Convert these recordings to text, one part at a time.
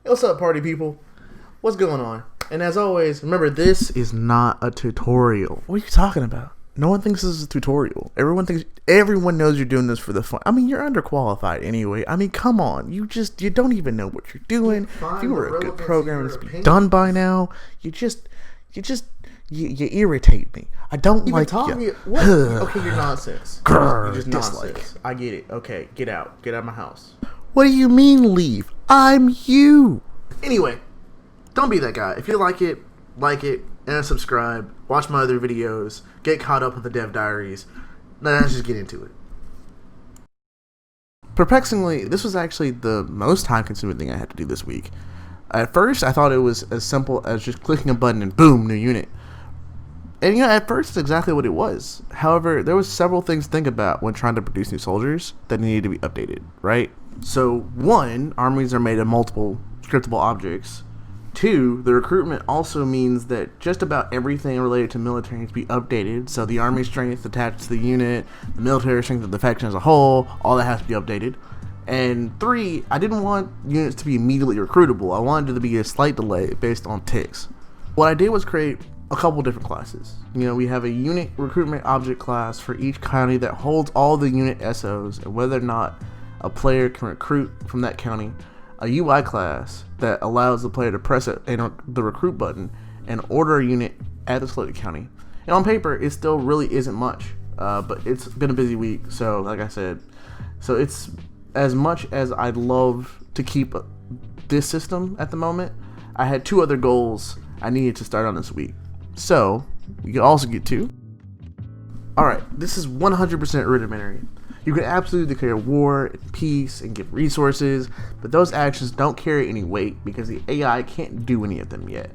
What's up, party people? What's going on? And as always, remember, this is not a tutorial. What are you talking about? No one thinks this is a tutorial. Everyone knows you're doing this for the fun. I mean, you're underqualified anyway. I mean, come on. You don't even know what you're doing. If you were a good programmer, it's be done by now. You irritate me. I don't like you. Okay, you're nonsense. You're just nonsense. I get it. Okay, get out. Get out of my house. What do you mean leave? I'm you. Anyway, don't be that guy. If you like it, and subscribe. Watch my other videos. Get caught up with the Dev Diaries. Now let's just get into it. Perplexingly, this was actually the most time-consuming thing I had to do this week. At first, I thought it was as simple as just clicking a button and boom, new unit. And at first, it's exactly what it was. However, there was several things to think about when trying to produce new soldiers that needed to be updated, right? So, 1, armies are made of multiple scriptable objects. 2, the recruitment also means that just about everything related to military needs to be updated. So the army strength attached to the unit, the military strength of the faction as a whole, all that has to be updated. And 3, I didn't want units to be immediately recruitable. I wanted it to be a slight delay based on ticks. What I did was create a couple different classes. We have a unit recruitment object class for each county that holds all the unit SOs and whether or not a player can recruit from that county. A UI class that allows the player to press the recruit button and order a unit at the selected county. And on paper, it still really isn't much, but it's been a busy week. So, like I said, it's as much as I'd love to keep this system at the moment. I had 2 other goals I needed to start on this week. So, we can also get to. Alright, this is 100% rudimentary. You can absolutely declare war and peace and give resources, but those actions don't carry any weight because the AI can't do any of them yet.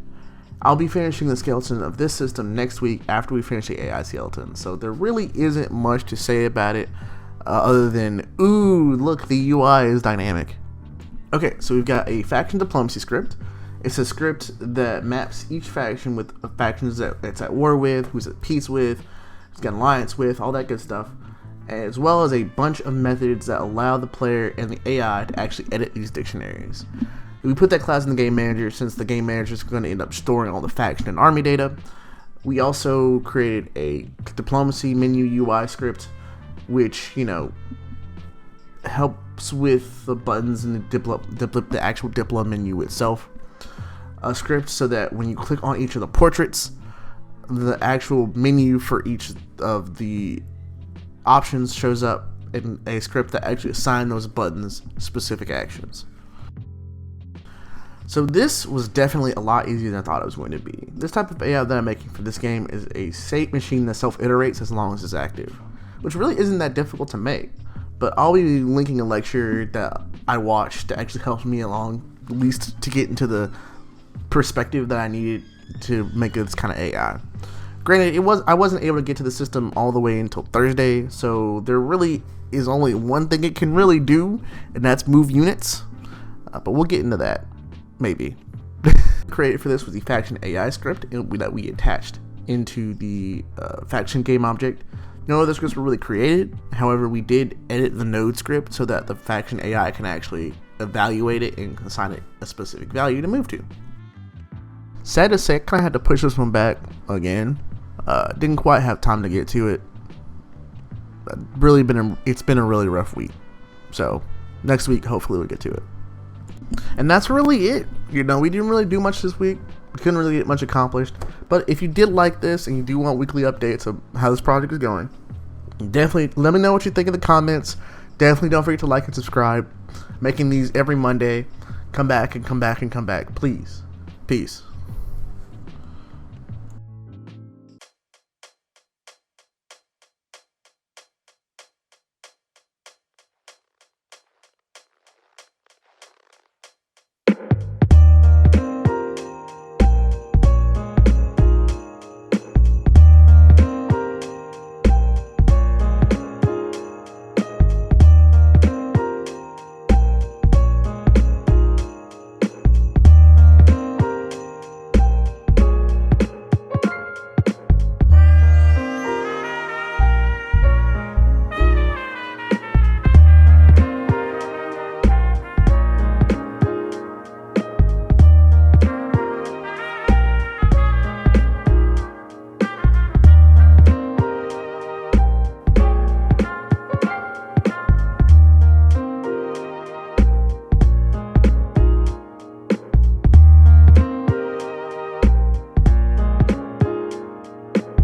I'll be finishing the skeleton of this system next week after we finish the AI skeleton, so there really isn't much to say about it other than, ooh, look, the UI is dynamic. Okay, so we've got a faction diplomacy script. It's a script that maps each faction with factions that it's at war with, who's at peace with, who's got an alliance with, all that good stuff, as well as a bunch of methods that allow the player and the AI to actually edit these dictionaries. We put that class in the game manager since the game manager is going to end up storing all the faction and army data. We also created a diplomacy menu UI script, which, helps with the buttons and the actual Diplo menu itself. A script so that when you click on each of the portraits, the actual menu for each of the options shows up in a script that actually assigns those buttons specific actions. So this was definitely a lot easier than I thought it was going to be. This type of AI that I'm making for this game is a state machine that self-iterates as long as it's active, which really isn't that difficult to make, but I'll be linking a lecture that I watched that actually helps me along, at least to get into the perspective that I needed to make this kind of AI. Granted, I wasn't able to get to the system all the way until Thursday, so there really is only one thing it can really do, and that's move units. But we'll get into that, maybe. Created for this was the faction AI script that we attached into the faction game object. No other scripts were really created. However, we did edit the node script so that the faction AI can actually evaluate it and assign it a specific value to move to. Sad to say, I kind of had to push this one back again. Didn't quite have time to get to it. It's been a really rough week. So next week, hopefully we'll get to it. And that's really it. We didn't really do much this week. We couldn't really get much accomplished. But if you did like this and you do want weekly updates of how this project is going, definitely let me know what you think in the comments. Definitely don't forget to like and subscribe. Making these every Monday. Come back and come back and come back. Please. Peace.